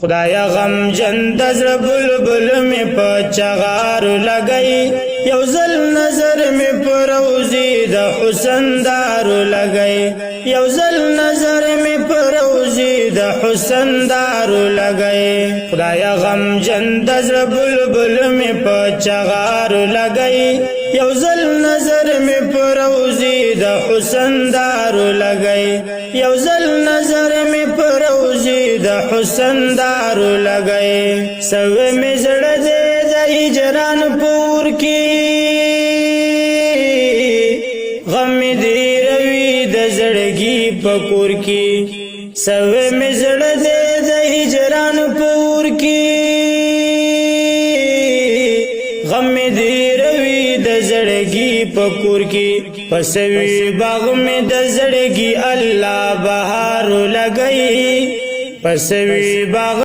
خدایا غم جن دزر بلبل می پچغار لگئی یو زل نظر می پروزی د حسن دارو لگئی یو زل نظر می پروزی د حسن دارو لگئی خدایا غم جن دزر بلبل می پچغار لگئی یو زل نظر می پروزی د حسن دارو لگئی یو زل نظر می پروزی د حسن دارو لگئی سوے می زړه دې د هجران پور کی غم دې روي د زړګي پکور کی سوے می زړه دې د هجران پور کی غم دې روي د زړګي پکور کی پسوي باغ می د زړګي الله بهار لگئی پسوي باغ